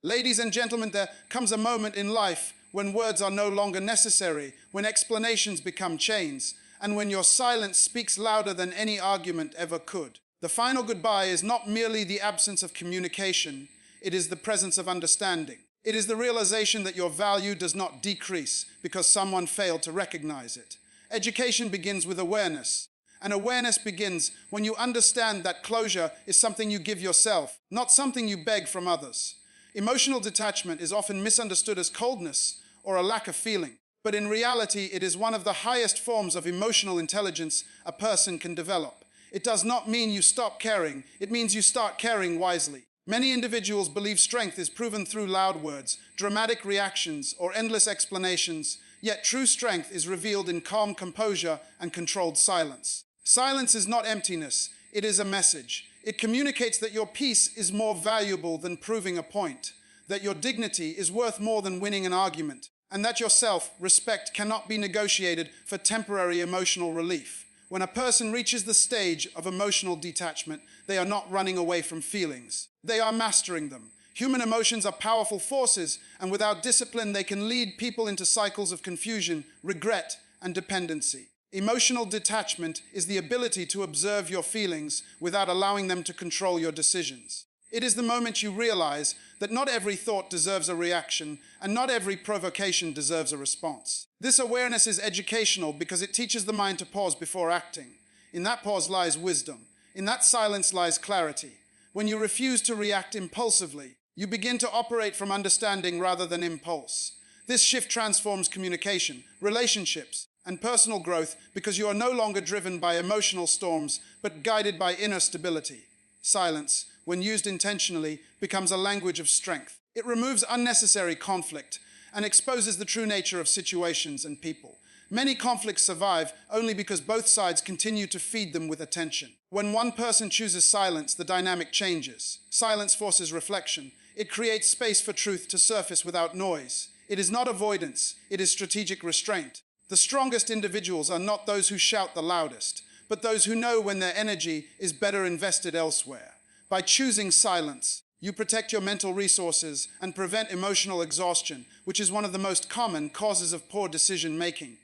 Ladies and gentlemen, there comes a moment in life when words are no longer necessary, when explanations become chains, and when your silence speaks louder than any argument ever could. The final goodbye is not merely the absence of communication, it is the presence of understanding. It is the realization that your value does not decrease because someone failed to recognize it. Education begins with awareness, and awareness begins when you understand that closure is something you give yourself, not something you beg from others. Emotional detachment is often misunderstood as coldness or a lack of feeling, but in reality it is one of the highest forms of emotional intelligence a person can develop. It does not mean you stop caring, it means you start caring wisely. Many individuals believe strength is proven through loud words, dramatic reactions, or endless explanations, yet true strength is revealed in calm composure and controlled silence. Silence is not emptiness, it is a message. It communicates that your peace is more valuable than proving a point, that your dignity is worth more than winning an argument, and that your self-respect cannot be negotiated for temporary emotional relief. When a person reaches the stage of emotional detachment, they are not running away from feelings. They are mastering them. Human emotions are powerful forces, and without discipline, they can lead people into cycles of confusion, regret, and dependency. Emotional detachment is the ability to observe your feelings without allowing them to control your decisions. It is the moment you realize that not every thought deserves a reaction and not every provocation deserves a response. This awareness is educational because it teaches the mind to pause before acting. In that pause lies wisdom. In that silence lies clarity. When you refuse to react impulsively, you begin to operate from understanding rather than impulse. This shift transforms communication, relationships, and personal growth because you are no longer driven by emotional storms, but guided by inner stability. Silence, when used intentionally, becomes a language of strength. It removes unnecessary conflict and exposes the true nature of situations and people. Many conflicts survive only because both sides continue to feed them with attention. When one person chooses silence, the dynamic changes. Silence forces reflection. It creates space for truth to surface without noise. It is not avoidance, it is strategic restraint. The strongest individuals are not those who shout the loudest, but those who know when their energy is better invested elsewhere. By choosing silence, you protect your mental resources and prevent emotional exhaustion, which is one of the most common causes of poor decision-making.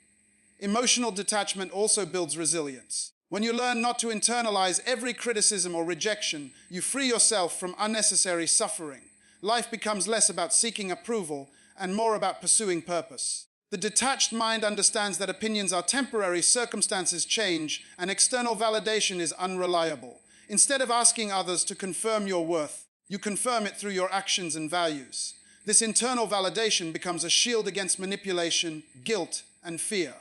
Emotional detachment also builds resilience. When you learn not to internalize every criticism or rejection, you free yourself from unnecessary suffering. Life becomes less about seeking approval and more about pursuing purpose. The detached mind understands that opinions are temporary, circumstances change, and external validation is unreliable. Instead of asking others to confirm your worth, you confirm it through your actions and values. This internal validation becomes a shield against manipulation, guilt, and fear.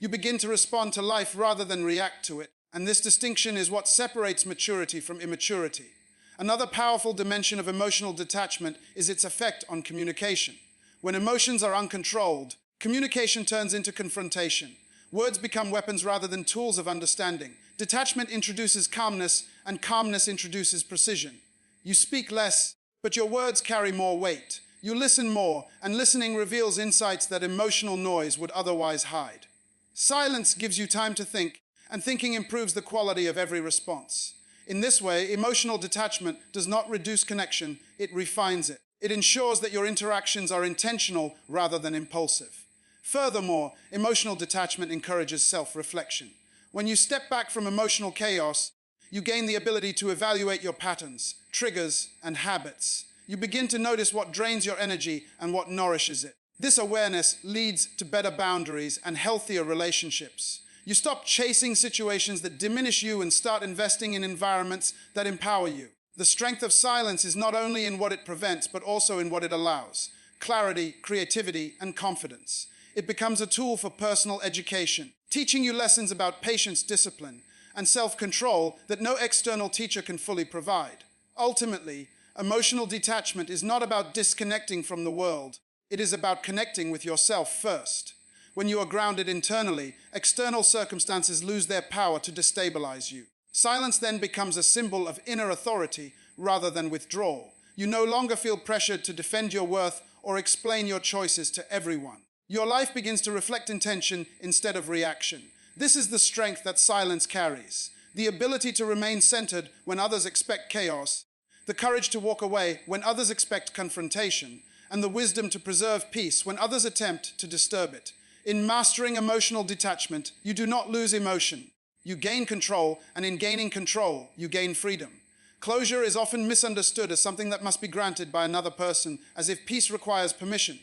You begin to respond to life rather than react to it, and this distinction is what separates maturity from immaturity. Another powerful dimension of emotional detachment is its effect on communication. When emotions are uncontrolled, communication turns into confrontation. Words become weapons rather than tools of understanding. Detachment introduces calmness, and calmness introduces precision. You speak less, but your words carry more weight. You listen more, and listening reveals insights that emotional noise would otherwise hide. Silence gives you time to think, and thinking improves the quality of every response. In this way, emotional detachment does not reduce connection, it refines it. It ensures that your interactions are intentional rather than impulsive. Furthermore, emotional detachment encourages self-reflection. When you step back from emotional chaos, you gain the ability to evaluate your patterns, triggers, and habits. You begin to notice what drains your energy and what nourishes it. This awareness leads to better boundaries and healthier relationships. You stop chasing situations that diminish you and start investing in environments that empower you. The strength of silence is not only in what it prevents, but also in what it allows. Clarity, creativity, and confidence. It becomes a tool for personal education, teaching you lessons about patience, discipline, and self-control that no external teacher can fully provide. Ultimately, emotional detachment is not about disconnecting from the world. It is about connecting with yourself first. When you are grounded internally, external circumstances lose their power to destabilize you. Silence then becomes a symbol of inner authority rather than withdrawal. You no longer feel pressured to defend your worth or explain your choices to everyone. Your life begins to reflect intention instead of reaction. This is the strength that silence carries, the ability to remain centered when others expect chaos, the courage to walk away when others expect confrontation, and the wisdom to preserve peace when others attempt to disturb it. In mastering emotional detachment, you do not lose emotion. You gain control, and in gaining control, you gain freedom. Closure is often misunderstood as something that must be granted by another person, as if peace requires permission.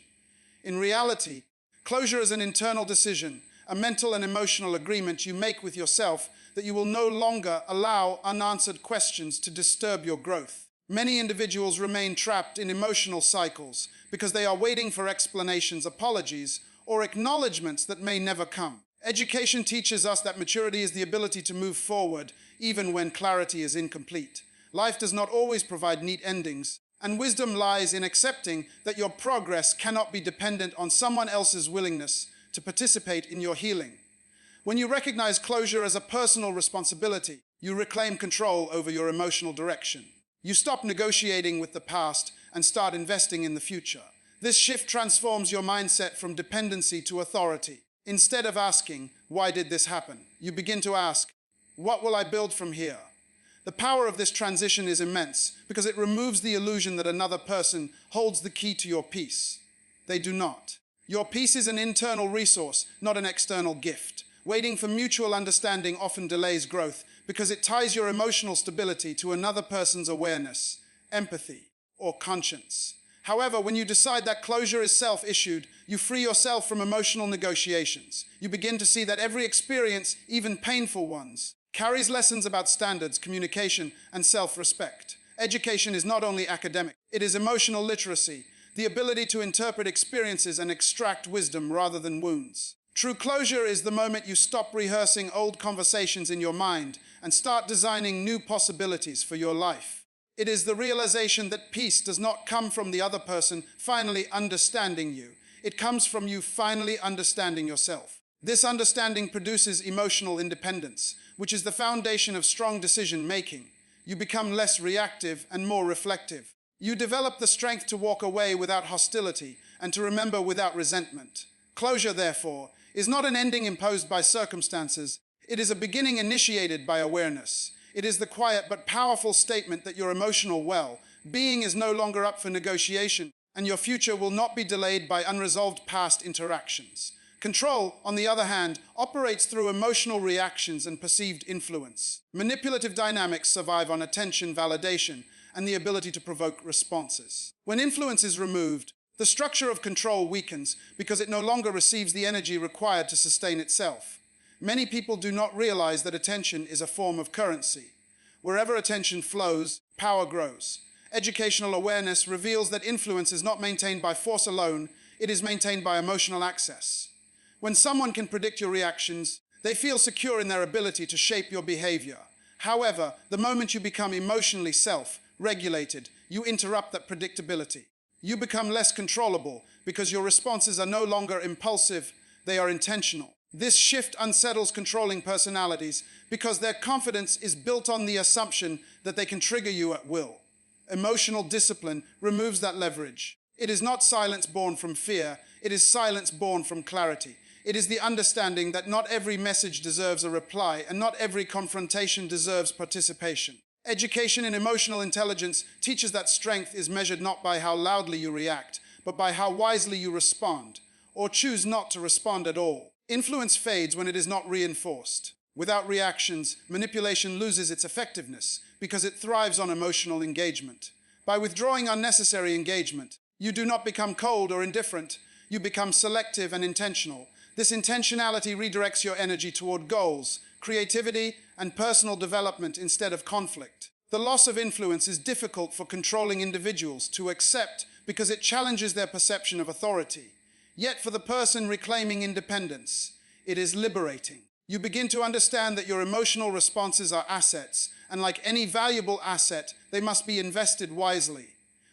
In reality, closure is an internal decision, a mental and emotional agreement you make with yourself that you will no longer allow unanswered questions to disturb your growth. Many individuals remain trapped in emotional cycles because they are waiting for explanations, apologies, or acknowledgments that may never come. Education teaches us that maturity is the ability to move forward even when clarity is incomplete. Life does not always provide neat endings, and wisdom lies in accepting that your progress cannot be dependent on someone else's willingness to participate in your healing. When you recognize closure as a personal responsibility, you reclaim control over your emotional direction. You stop negotiating with the past and start investing in the future. This shift transforms your mindset from dependency to authority. Instead of asking, "Why did this happen?" you begin to ask, "What will I build from here?" The power of this transition is immense because it removes the illusion that another person holds the key to your peace. They do not. Your peace is an internal resource, not an external gift. Waiting for mutual understanding often delays growth because it ties your emotional stability to another person's awareness, empathy, or conscience. However, when you decide that closure is self-issued, you free yourself from emotional negotiations. You begin to see that every experience, even painful ones, carries lessons about standards, communication, and self-respect. Education is not only academic, it is emotional literacy, the ability to interpret experiences and extract wisdom rather than wounds. True closure is the moment you stop rehearsing old conversations in your mind and start designing new possibilities for your life. It is the realization that peace does not come from the other person finally understanding you. It comes from you finally understanding yourself. This understanding produces emotional independence, which is the foundation of strong decision-making. You become less reactive and more reflective. You develop the strength to walk away without hostility and to remember without resentment. Closure, therefore, is not an ending imposed by circumstances. It is a beginning initiated by awareness. It is the quiet but powerful statement that your emotional well-being is no longer up for negotiation, and your future will not be delayed by unresolved past interactions. Control, on the other hand, operates through emotional reactions and perceived influence. Manipulative dynamics survive on attention, validation, and the ability to provoke responses. When influence is removed, the structure of control weakens because it no longer receives the energy required to sustain itself. Many people do not realize that attention is a form of currency. Wherever attention flows, power grows. Educational awareness reveals that influence is not maintained by force alone, it is maintained by emotional access. When someone can predict your reactions, they feel secure in their ability to shape your behavior. However, the moment you become emotionally self-regulated, you interrupt that predictability. You become less controllable because your responses are no longer impulsive, they are intentional. This shift unsettles controlling personalities because their confidence is built on the assumption that they can trigger you at will. Emotional discipline removes that leverage. It is not silence born from fear, it is silence born from clarity. It is the understanding that not every message deserves a reply and not every confrontation deserves participation. Education in emotional intelligence teaches that strength is measured not by how loudly you react, but by how wisely you respond, or choose not to respond at all. Influence fades when it is not reinforced. Without reactions, manipulation loses its effectiveness because it thrives on emotional engagement. By withdrawing unnecessary engagement, you do not become cold or indifferent, you become selective and intentional. This intentionality redirects your energy toward goals, creativity, and personal development instead of conflict. The loss of influence is difficult for controlling individuals to accept because it challenges their perception of authority. Yet for the person reclaiming independence, it is liberating. You begin to understand that your emotional responses are assets, and like any valuable asset, they must be invested wisely.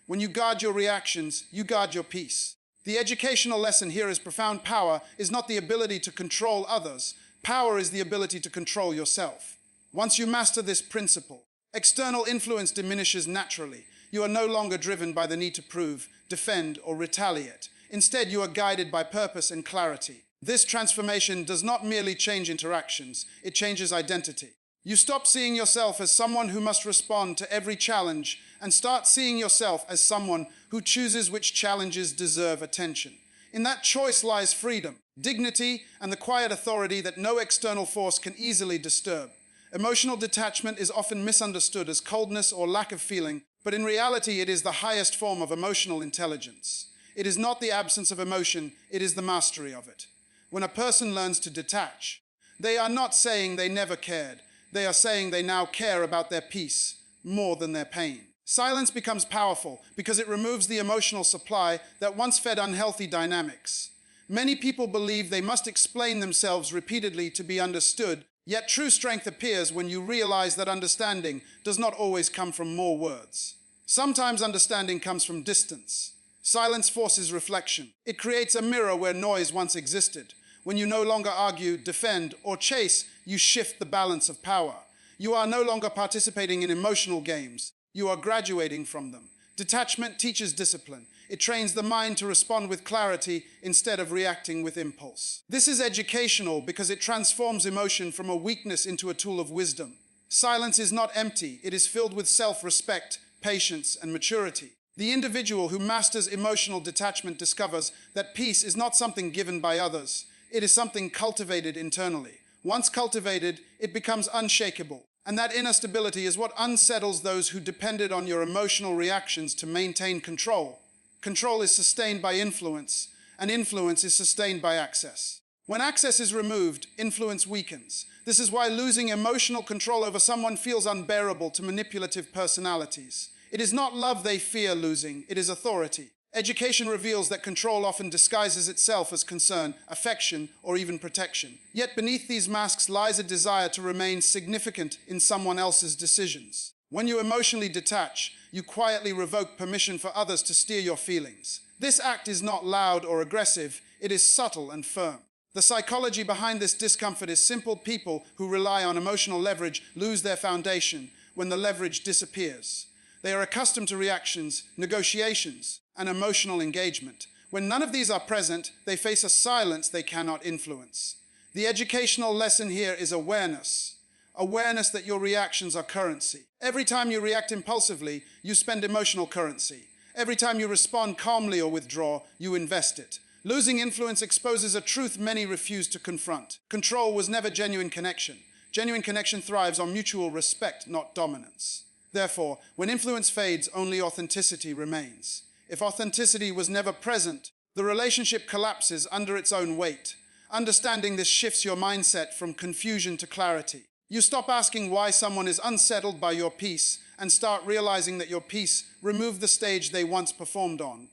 When you guard your reactions, you guard your peace. The educational lesson here is profound power is not the ability to control others. Power is the ability to control yourself. Once you master this principle, external influence diminishes naturally. You are no longer driven by the need to prove, defend, or retaliate. Instead, you are guided by purpose and clarity. This transformation does not merely change interactions, it changes identity. You stop seeing yourself as someone who must respond to every challenge and start seeing yourself as someone who chooses which challenges deserve attention. In that choice lies freedom, dignity, and the quiet authority that no external force can easily disturb. Emotional detachment is often misunderstood as coldness or lack of feeling, but in reality it is the highest form of emotional intelligence. It is not the absence of emotion, it is the mastery of it. When a person learns to detach, they are not saying they never cared. They are saying they now care about their peace more than their pain. Silence becomes powerful because it removes the emotional supply that once fed unhealthy dynamics. Many people believe they must explain themselves repeatedly to be understood, yet true strength appears when you realize that understanding does not always come from more words. Sometimes understanding comes from distance. Silence forces reflection. It creates a mirror where noise once existed. When you no longer argue, defend, or chase, you shift the balance of power. You are no longer participating in emotional games. You are graduating from them. Detachment teaches discipline. It trains the mind to respond with clarity instead of reacting with impulse. This is educational because it transforms emotion from a weakness into a tool of wisdom. Silence is not empty. It is filled with self-respect, patience, and maturity. The individual who masters emotional detachment discovers that peace is not something given by others. It is something cultivated internally. Once cultivated, it becomes unshakable. And that inner stability is what unsettles those who depended on your emotional reactions to maintain control. Control is sustained by influence, and influence is sustained by access. When access is removed, influence weakens. This is why losing emotional control over someone feels unbearable to manipulative personalities. It is not love they fear losing, it is authority. Education reveals that control often disguises itself as concern, affection, or even protection. Yet beneath these masks lies a desire to remain significant in someone else's decisions. When you emotionally detach, you quietly revoke permission for others to steer your feelings. This act is not loud or aggressive, it is subtle and firm. The psychology behind this discomfort is simple. People who rely on emotional leverage lose their foundation when the leverage disappears. They are accustomed to reactions, negotiations, and emotional engagement. When none of these are present, they face a silence they cannot influence. The educational lesson here is awareness. Awareness that your reactions are currency. Every time you react impulsively, you spend emotional currency. Every time you respond calmly or withdraw, you invest it. Losing influence exposes a truth many refuse to confront. Control was never genuine connection. Genuine connection thrives on mutual respect, not dominance. Therefore, when influence fades, only authenticity remains. If authenticity was never present, the relationship collapses under its own weight. Understanding this shifts your mindset from confusion to clarity. You stop asking why someone is unsettled by your peace and start realizing that your peace removed the stage they once performed on.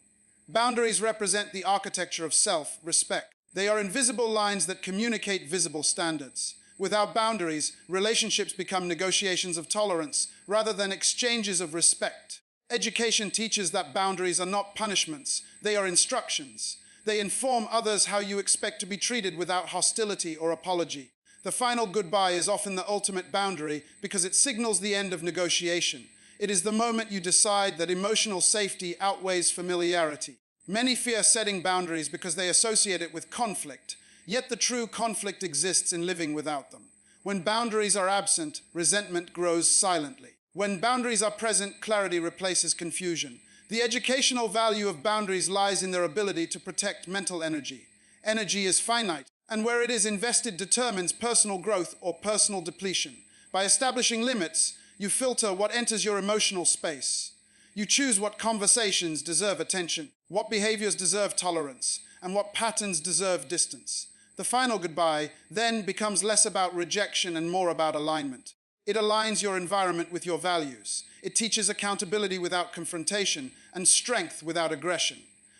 Boundaries represent the architecture of self-respect. They are invisible lines that communicate visible standards. Without boundaries, relationships become negotiations of tolerance rather than exchanges of respect. Education teaches that boundaries are not punishments, they are instructions. They inform others how you expect to be treated without hostility or apology. The final goodbye is often the ultimate boundary because it signals the end of negotiation. It is the moment you decide that emotional safety outweighs familiarity. Many fear setting boundaries because they associate it with conflict, yet the true conflict exists in living without them. When boundaries are absent, resentment grows silently. When boundaries are present, clarity replaces confusion. The educational value of boundaries lies in their ability to protect mental energy. Energy is finite, and where it is invested determines personal growth or personal depletion. By establishing limits, you filter what enters your emotional space. You choose what conversations deserve attention, what behaviors deserve tolerance, and what patterns deserve distance. The final goodbye then becomes less about rejection and more about alignment. It aligns your environment with your values. It teaches accountability without confrontation and strength without aggression.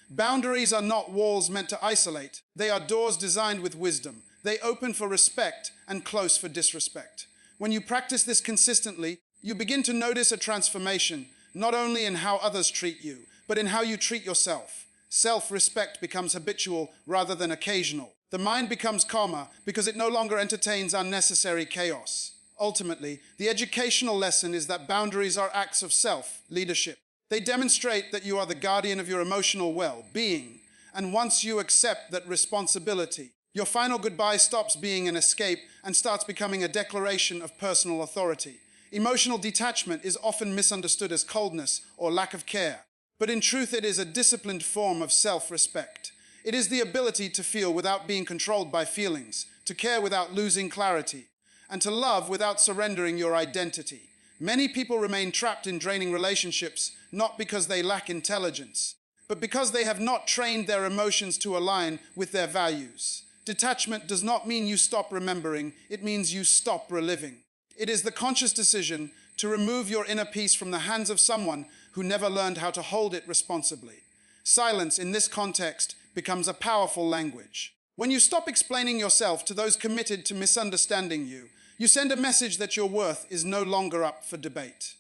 Boundaries are not walls meant to isolate. They are doors designed with wisdom. They open for respect and close for disrespect. When you practice this consistently, you begin to notice a transformation, not only in how others treat you, but in how you treat yourself. Self-respect becomes habitual rather than occasional. The mind becomes calmer because it no longer entertains unnecessary chaos. Ultimately, the educational lesson is that boundaries are acts of self-leadership. They demonstrate that you are the guardian of your emotional well-being, and once you accept that responsibility, your final goodbye stops being an escape and starts becoming a declaration of personal authority. Emotional detachment is often misunderstood as coldness or lack of care, but in truth it is a disciplined form of self-respect. It is the ability to feel without being controlled by feelings, to care without losing clarity, and to love without surrendering your identity. Many people remain trapped in draining relationships not because they lack intelligence, but because they have not trained their emotions to align with their values. Detachment does not mean you stop remembering, it means you stop reliving. It is the conscious decision to remove your inner peace from the hands of someone who never learned how to hold it responsibly. Silence in this context becomes a powerful language. When you stop explaining yourself to those committed to misunderstanding you, you send a message that your worth is no longer up for debate.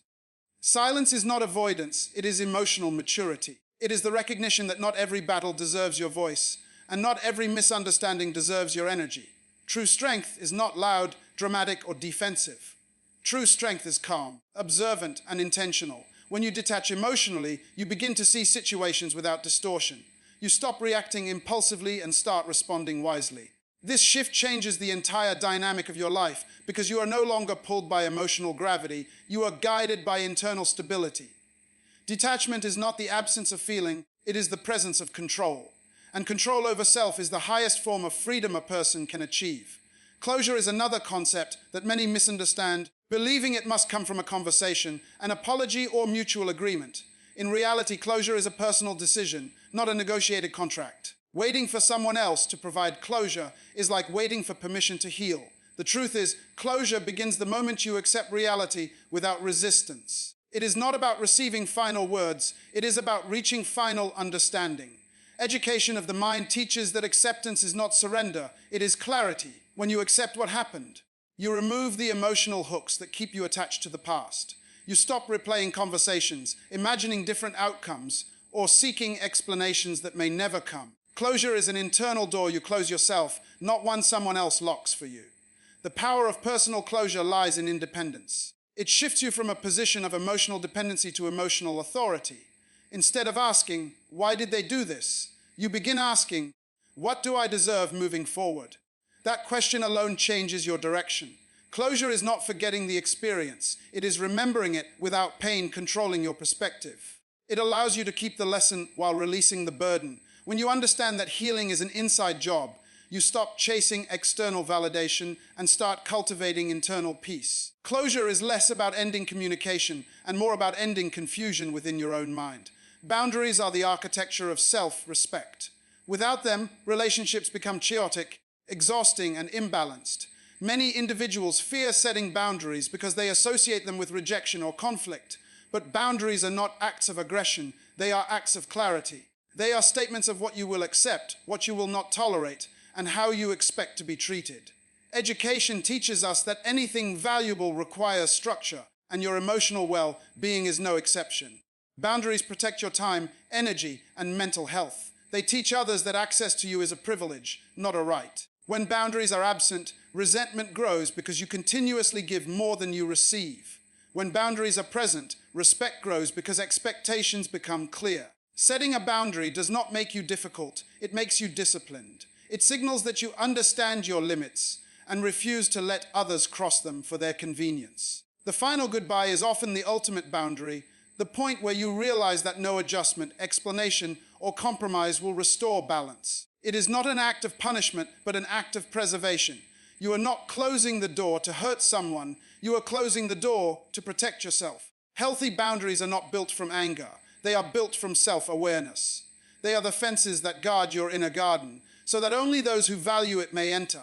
Silence is not avoidance, it is emotional maturity. It is the recognition that not every battle deserves your voice, and not every misunderstanding deserves your energy. True strength is not loud, dramatic, or defensive. True strength is calm, observant, and intentional. When you detach emotionally, you begin to see situations without distortion. You stop reacting impulsively and start responding wisely. This shift changes the entire dynamic of your life because you are no longer pulled by emotional gravity, you are guided by internal stability. Detachment is not the absence of feeling, it is the presence of control. And control over self is the highest form of freedom a person can achieve. Closure is another concept that many misunderstand, believing it must come from a conversation, an apology, or mutual agreement. In reality, closure is a personal decision, not a negotiated contract. Waiting for someone else to provide closure is like waiting for permission to heal. The truth is, closure begins the moment you accept reality without resistance. It is not about receiving final words, it is about reaching final understanding. Education of the mind teaches that acceptance is not surrender, it is clarity. When you accept what happened, you remove the emotional hooks that keep you attached to the past. You stop replaying conversations, imagining different outcomes, or seeking explanations that may never come. Closure is an internal door you close yourself, not one someone else locks for you. The power of personal closure lies in independence. It shifts you from a position of emotional dependency to emotional authority. Instead of asking, why did they do this? You begin asking, what do I deserve moving forward? That question alone changes your direction. Closure is not forgetting the experience. It is remembering it without pain controlling your perspective. It allows you to keep the lesson while releasing the burden. When you understand that healing is an inside job, you stop chasing external validation and start cultivating internal peace. Closure is less about ending communication and more about ending confusion within your own mind. Boundaries are the architecture of self-respect. Without them, relationships become chaotic, exhausting, and imbalanced. Many individuals fear setting boundaries because they associate them with rejection or conflict. But boundaries are not acts of aggression, they are acts of clarity. They are statements of what you will accept, what you will not tolerate, and how you expect to be treated. Education teaches us that anything valuable requires structure, and your emotional well-being is no exception. Boundaries protect your time, energy, and mental health. They teach others that access to you is a privilege, not a right. When boundaries are absent, resentment grows because you continuously give more than you receive. When boundaries are present, respect grows because expectations become clear. Setting a boundary does not make you difficult, it makes you disciplined. It signals that you understand your limits and refuse to let others cross them for their convenience. The final goodbye is often the ultimate boundary, the point where you realize that no adjustment, explanation, or compromise will restore balance. It is not an act of punishment, but an act of preservation. You are not closing the door to hurt someone, you are closing the door to protect yourself. Healthy boundaries are not built from anger, they are built from self-awareness. They are the fences that guard your inner garden, so that only those who value it may enter.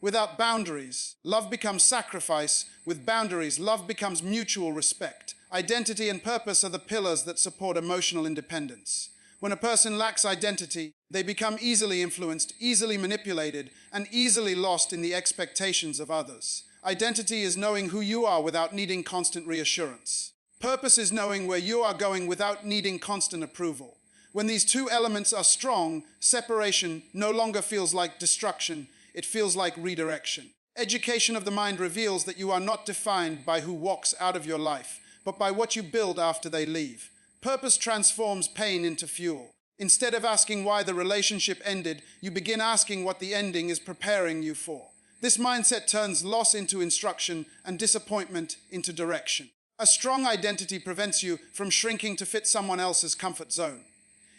Without boundaries, love becomes sacrifice. With boundaries, love becomes mutual respect. Identity and purpose are the pillars that support emotional independence. When a person lacks identity, they become easily influenced, easily manipulated, and easily lost in the expectations of others. Identity is knowing who you are without needing constant reassurance. Purpose is knowing where you are going without needing constant approval. When these two elements are strong, separation no longer feels like destruction, it feels like redirection. Education of the mind reveals that you are not defined by who walks out of your life, but by what you build after they leave. Purpose transforms pain into fuel. Instead of asking why the relationship ended, you begin asking what the ending is preparing you for. This mindset turns loss into instruction and disappointment into direction. A strong identity prevents you from shrinking to fit someone else's comfort zone.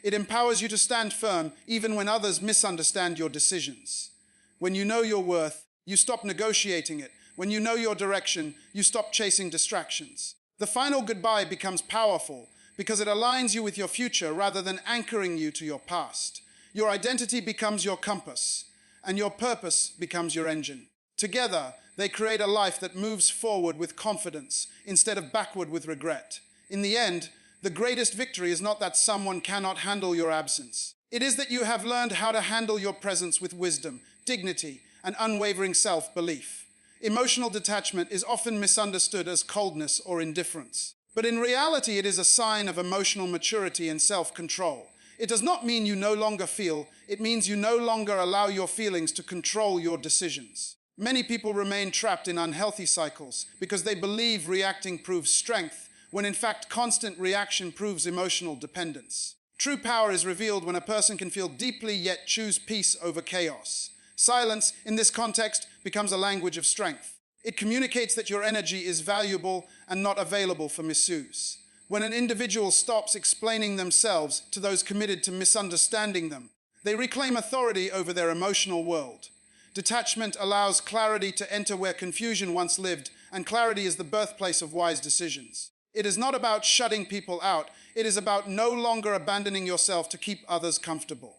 It empowers you to stand firm even when others misunderstand your decisions. When you know your worth, you stop negotiating it. When you know your direction, you stop chasing distractions. The final goodbye becomes powerful because it aligns you with your future rather than anchoring you to your past. Your identity becomes your compass, and your purpose becomes your engine. Together, they create a life that moves forward with confidence instead of backward with regret. In the end, the greatest victory is not that someone cannot handle your absence. It is that you have learned how to handle your presence with wisdom, dignity, and unwavering self-belief. Emotional detachment is often misunderstood as coldness or indifference. But in reality, it is a sign of emotional maturity and self-control. It does not mean you no longer feel, it means you no longer allow your feelings to control your decisions. Many people remain trapped in unhealthy cycles because they believe reacting proves strength, when in fact constant reaction proves emotional dependence. True power is revealed when a person can feel deeply yet choose peace over chaos. Silence, in this context, becomes a language of strength. It communicates that your energy is valuable and not available for misuse. When an individual stops explaining themselves to those committed to misunderstanding them, they reclaim authority over their emotional world. Detachment allows clarity to enter where confusion once lived, and clarity is the birthplace of wise decisions. It is not about shutting people out, it is about no longer abandoning yourself to keep others comfortable.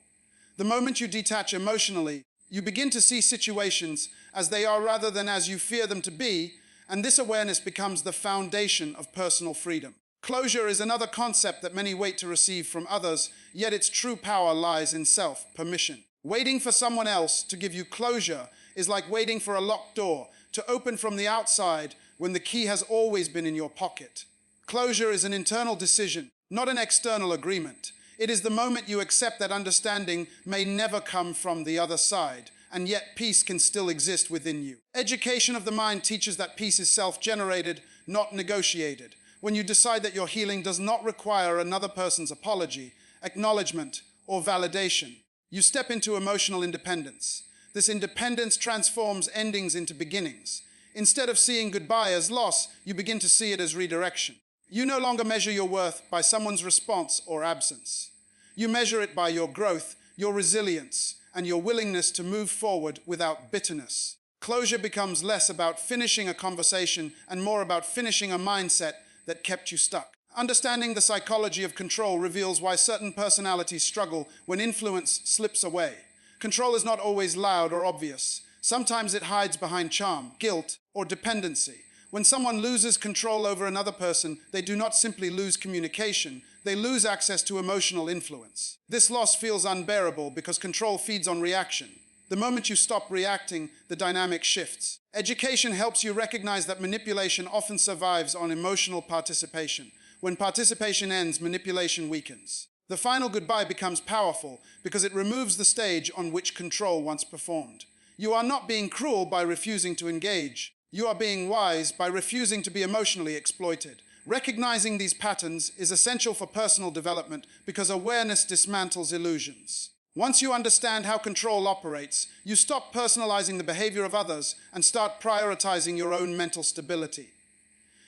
The moment you detach emotionally, you begin to see situations as they are rather than as you fear them to be, and this awareness becomes the foundation of personal freedom. Closure is another concept that many wait to receive from others, yet its true power lies in self-permission. Waiting for someone else to give you closure is like waiting for a locked door to open from the outside when the key has always been in your pocket. Closure is an internal decision, not an external agreement. It is the moment you accept that understanding may never come from the other side, and yet peace can still exist within you. Education of the mind teaches that peace is self-generated, not negotiated. When you decide that your healing does not require another person's apology, acknowledgement, or validation, you step into emotional independence. This independence transforms endings into beginnings. Instead of seeing goodbye as loss, you begin to see it as redirection. You no longer measure your worth by someone's response or absence. You measure it by your growth, your resilience, and your willingness to move forward without bitterness. Closure becomes less about finishing a conversation and more about finishing a mindset that kept you stuck. Understanding the psychology of control reveals why certain personalities struggle when influence slips away. Control is not always loud or obvious. Sometimes it hides behind charm, guilt, or dependency. When someone loses control over another person, they do not simply lose communication, they lose access to emotional influence. This loss feels unbearable because control feeds on reaction. The moment you stop reacting, the dynamic shifts. Education helps you recognize that manipulation often survives on emotional participation. When participation ends, manipulation weakens. The final goodbye becomes powerful because it removes the stage on which control once performed. You are not being cruel by refusing to engage. You are being wise by refusing to be emotionally exploited. Recognizing these patterns is essential for personal development because awareness dismantles illusions. Once you understand how control operates, you stop personalizing the behavior of others and start prioritizing your own mental stability.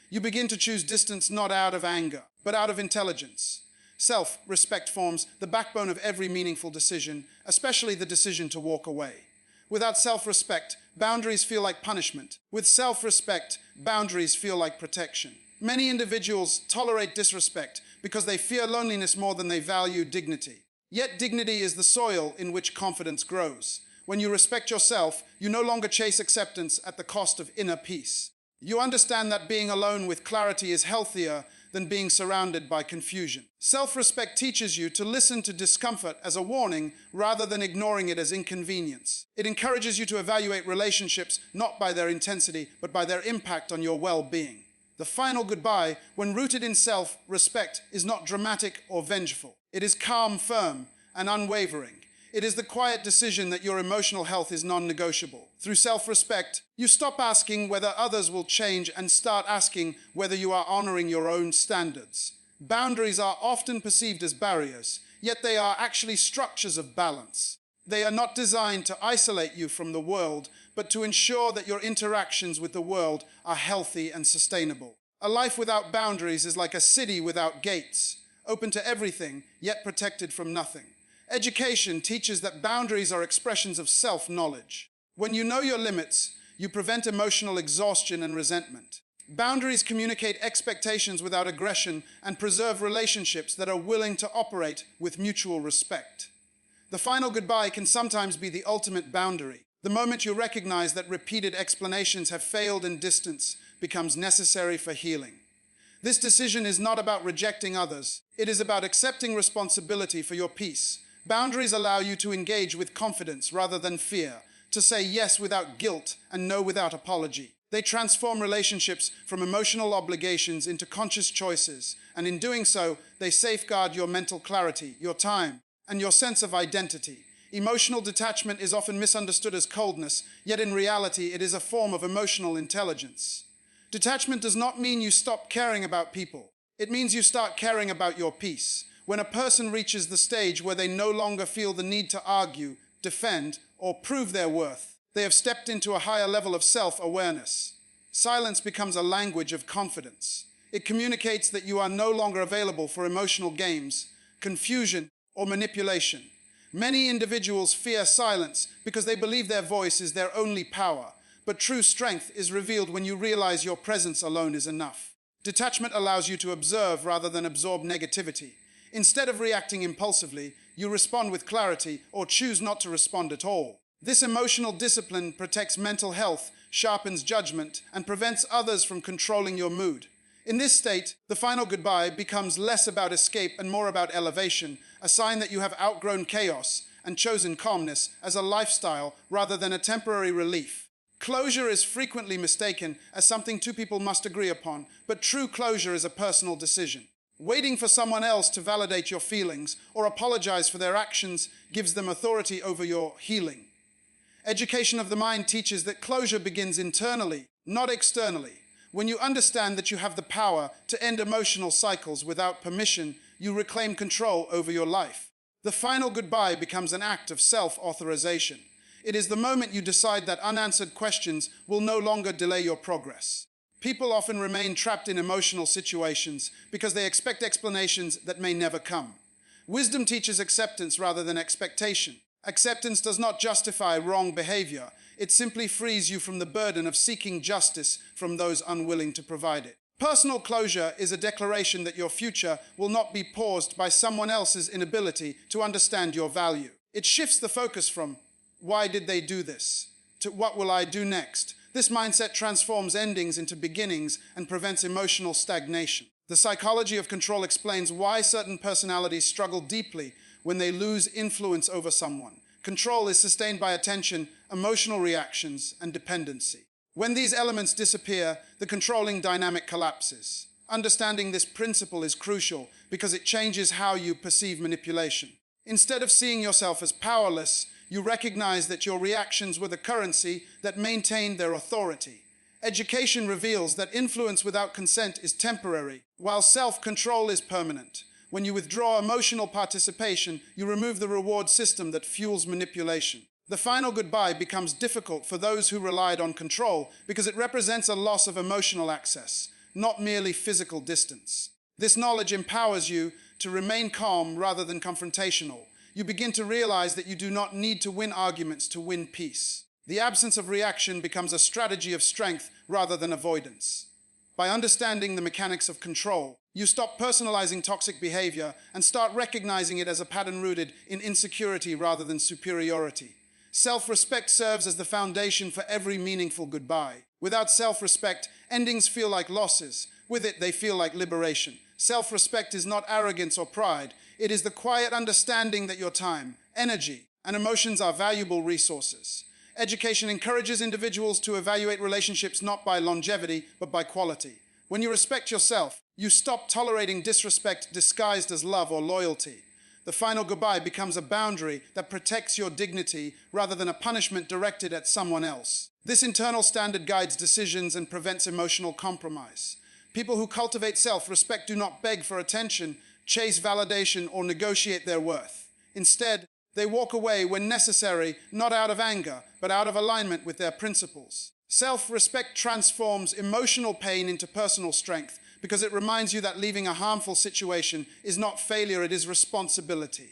You begin to choose distance not out of anger, but out of intelligence. Self-respect forms the backbone of every meaningful decision, especially the decision to walk away. Without self-respect, boundaries feel like punishment. With self-respect, boundaries feel like protection. Many individuals tolerate disrespect because they fear loneliness more than they value dignity. Yet dignity is the soil in which confidence grows. When you respect yourself, you no longer chase acceptance at the cost of inner peace. You understand that being alone with clarity is healthier than being surrounded by confusion. Self-respect teaches you to listen to discomfort as a warning rather than ignoring it as inconvenience. It encourages you to evaluate relationships not by their intensity, but by their impact on your well-being. The final goodbye, when rooted in self-respect, is not dramatic or vengeful. It is calm, firm, and unwavering. It is the quiet decision that your emotional health is non-negotiable. Through self-respect, you stop asking whether others will change and start asking whether you are honoring your own standards. Boundaries are often perceived as barriers, yet they are actually structures of balance. They are not designed to isolate you from the world, but to ensure that your interactions with the world are healthy and sustainable. A life without boundaries is like a city without gates, open to everything, yet protected from nothing. Education teaches that boundaries are expressions of self-knowledge. When you know your limits, you prevent emotional exhaustion and resentment. Boundaries communicate expectations without aggression and preserve relationships that are willing to operate with mutual respect. The final goodbye can sometimes be the ultimate boundary. The moment you recognize that repeated explanations have failed and distance becomes necessary for healing. This decision is not about rejecting others. It is about accepting responsibility for your peace. Boundaries allow you to engage with confidence rather than fear, to say yes without guilt and no without apology. They transform relationships from emotional obligations into conscious choices, and in doing so, they safeguard your mental clarity, your time, and your sense of identity. Emotional detachment is often misunderstood as coldness, yet in reality it is a form of emotional intelligence. Detachment does not mean you stop caring about people. It means you start caring about your peace. When a person reaches the stage where they no longer feel the need to argue, defend, or prove their worth, they have stepped into a higher level of self-awareness. Silence becomes a language of confidence. It communicates that you are no longer available for emotional games, confusion, or manipulation. Many individuals fear silence because they believe their voice is their only power, but true strength is revealed when you realize your presence alone is enough. Detachment allows you to observe rather than absorb negativity. Instead of reacting impulsively, you respond with clarity or choose not to respond at all. This emotional discipline protects mental health, sharpens judgment, and prevents others from controlling your mood. In this state, the final goodbye becomes less about escape and more about elevation, a sign that you have outgrown chaos and chosen calmness as a lifestyle rather than a temporary relief. Closure is frequently mistaken as something two people must agree upon, but true closure is a personal decision. Waiting for someone else to validate your feelings or apologize for their actions gives them authority over your healing. Education of the mind teaches that closure begins internally, not externally. When you understand that you have the power to end emotional cycles without permission, you reclaim control over your life. The final goodbye becomes an act of self-authorization. It is the moment you decide that unanswered questions will no longer delay your progress. People often remain trapped in emotional situations because they expect explanations that may never come. Wisdom teaches acceptance rather than expectation. Acceptance does not justify wrong behavior. It simply frees you from the burden of seeking justice from those unwilling to provide it. Personal closure is a declaration that your future will not be paused by someone else's inability to understand your value. It shifts the focus from, "Why did they do this?" to "What will I do next?" This mindset transforms endings into beginnings and prevents emotional stagnation. The psychology of control explains why certain personalities struggle deeply when they lose influence over someone. Control is sustained by attention, emotional reactions, and dependency. When these elements disappear, the controlling dynamic collapses. Understanding this principle is crucial because it changes how you perceive manipulation. Instead of seeing yourself as powerless, you recognize that your reactions were the currency that maintained their authority. Education reveals that influence without consent is temporary, while self-control is permanent. When you withdraw emotional participation, you remove the reward system that fuels manipulation. The final goodbye becomes difficult for those who relied on control because it represents a loss of emotional access, not merely physical distance. This knowledge empowers you to remain calm rather than confrontational. You begin to realize that you do not need to win arguments to win peace. The absence of reaction becomes a strategy of strength rather than avoidance. By understanding the mechanics of control, you stop personalizing toxic behavior and start recognizing it as a pattern rooted in insecurity rather than superiority. Self-respect serves as the foundation for every meaningful goodbye. Without self-respect, endings feel like losses. With it, they feel like liberation. Self-respect is not arrogance or pride. It is the quiet understanding that your time, energy, and emotions are valuable resources. Education encourages individuals to evaluate relationships not by longevity, but by quality. When you respect yourself, you stop tolerating disrespect disguised as love or loyalty. The final goodbye becomes a boundary that protects your dignity rather than a punishment directed at someone else. This internal standard guides decisions and prevents emotional compromise. People who cultivate self-respect do not beg for attention, chase validation, or negotiate their worth. Instead, They walk away when necessary, not out of anger, but out of alignment with their principles. Self-respect transforms emotional pain into personal strength because it reminds you that leaving a harmful situation is not failure, it is responsibility.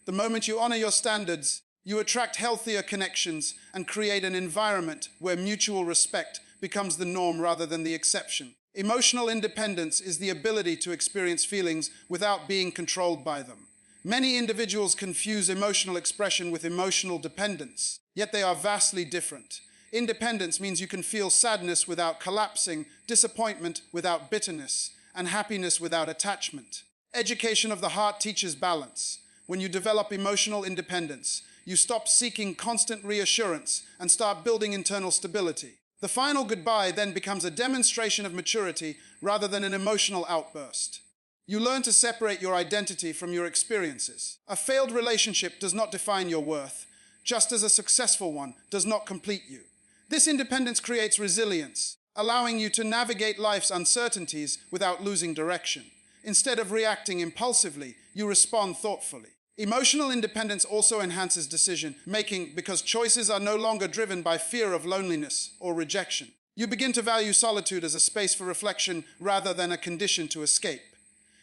The moment you honor your standards, you attract healthier connections and create an environment where mutual respect becomes the norm rather than the exception. Emotional independence is the ability to experience feelings without being controlled by them. Many individuals confuse emotional expression with emotional dependence, yet they are vastly different. Independence means you can feel sadness without collapsing, disappointment without bitterness, and happiness without attachment. Education of the heart teaches balance. When you develop emotional independence, you stop seeking constant reassurance and start building internal stability. The final goodbye then becomes a demonstration of maturity rather than an emotional outburst. You learn to separate your identity from your experiences. A failed relationship does not define your worth, just as a successful one does not complete you. This independence creates resilience, allowing you to navigate life's uncertainties without losing direction. Instead of reacting impulsively, you respond thoughtfully. Emotional independence also enhances decision-making because choices are no longer driven by fear of loneliness or rejection. You begin to value solitude as a space for reflection rather than a condition to escape.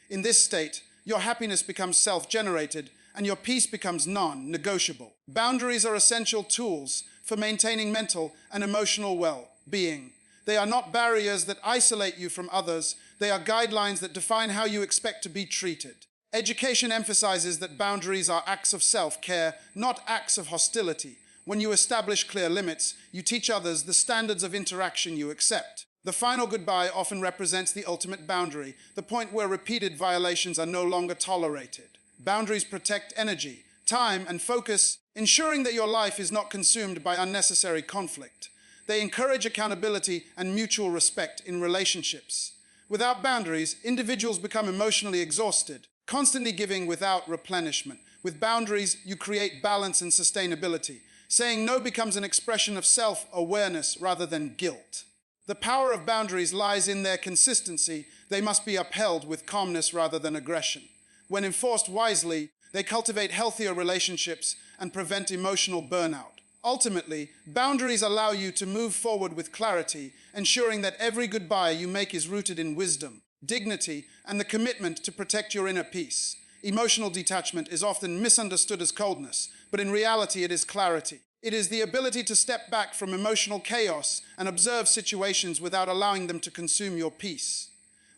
In this state, your happiness becomes self-generated and your peace becomes non-negotiable. Boundaries are essential tools for maintaining mental and emotional well-being. They are not barriers that isolate you from others, they are guidelines that define how you expect to be treated. Education emphasizes that boundaries are acts of self-care, not acts of hostility. When you establish clear limits, you teach others the standards of interaction you accept. The final goodbye often represents the ultimate boundary, the point where repeated violations are no longer tolerated. Boundaries protect energy, time, and focus, ensuring that your life is not consumed by unnecessary conflict. They encourage accountability and mutual respect in relationships. Without boundaries, individuals become emotionally exhausted, constantly giving without replenishment. With boundaries, you create balance and sustainability. Saying no becomes an expression of self-awareness rather than guilt. The power of boundaries lies in their consistency. They must be upheld with calmness rather than aggression. When enforced wisely, they cultivate healthier relationships and prevent emotional burnout. Ultimately, boundaries allow you to move forward with clarity, ensuring that every goodbye you make is rooted in wisdom, dignity, and the commitment to protect your inner peace. Emotional detachment is often misunderstood as coldness, but in reality it is clarity. It is the ability to step back from emotional chaos and observe situations without allowing them to consume your peace.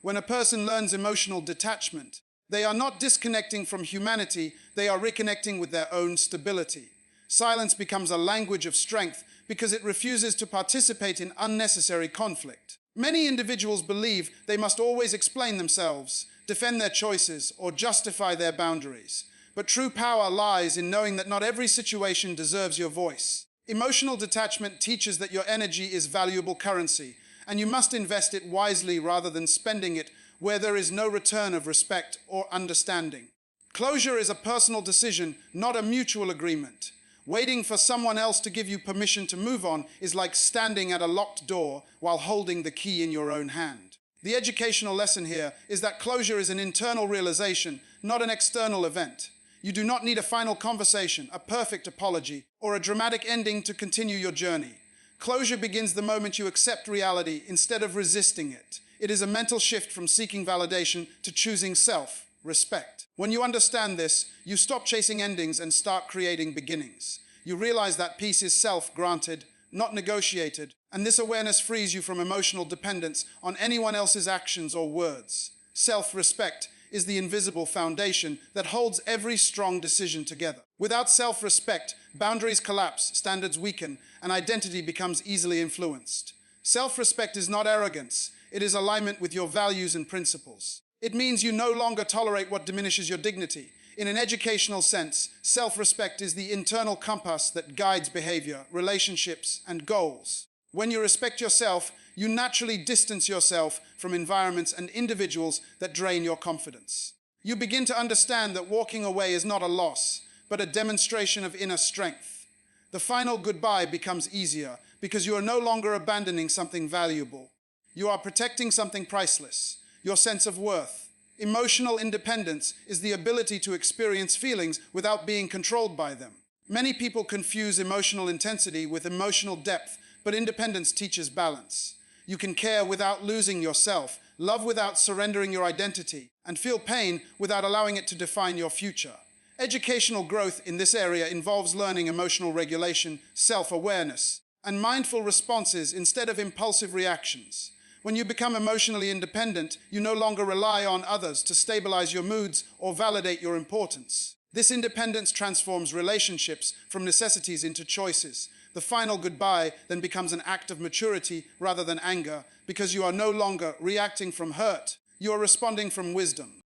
When a person learns emotional detachment, they are not disconnecting from humanity, they are reconnecting with their own stability. Silence becomes a language of strength because it refuses to participate in unnecessary conflict. Many individuals believe they must always explain themselves, defend their choices, or justify their boundaries. But true power lies in knowing that not every situation deserves your voice. Emotional detachment teaches that your energy is valuable currency, and you must invest it wisely rather than spending it where there is no return of respect or understanding. Closure is a personal decision, not a mutual agreement. Waiting for someone else to give you permission to move on is like standing at a locked door while holding the key in your own hand. The educational lesson here is that closure is an internal realization, not an external event. You do not need a final conversation, a perfect apology, or a dramatic ending to continue your journey. Closure begins the moment you accept reality instead of resisting it. It is a mental shift from seeking validation to choosing self-respect. When you understand this, you stop chasing endings and start creating beginnings. You realize that peace is self-granted, not negotiated, and this awareness frees you from emotional dependence on anyone else's actions or words. Self-respect is the invisible foundation that holds every strong decision together. Without self-respect, boundaries collapse, standards weaken, and identity becomes easily influenced. Self-respect is not arrogance, it is alignment with your values and principles. It means you no longer tolerate what diminishes your dignity. In an educational sense, self-respect is the internal compass that guides behavior, relationships, and goals. When you respect yourself, you naturally distance yourself from environments and individuals that drain your confidence. You begin to understand that walking away is not a loss, but a demonstration of inner strength. The final goodbye becomes easier because you are no longer abandoning something valuable. You are protecting something priceless, your sense of worth, Emotional independence is the ability to experience feelings without being controlled by them. Many people confuse emotional intensity with emotional depth, but independence teaches balance. You can care without losing yourself, love without surrendering your identity, and feel pain without allowing it to define your future. Educational growth in this area involves learning emotional regulation, self-awareness, and mindful responses instead of impulsive reactions. When you become emotionally independent, you no longer rely on others to stabilize your moods or validate your importance. This independence transforms relationships from necessities into choices. The final goodbye then becomes an act of maturity rather than anger, because you are no longer reacting from hurt, you are responding from wisdom.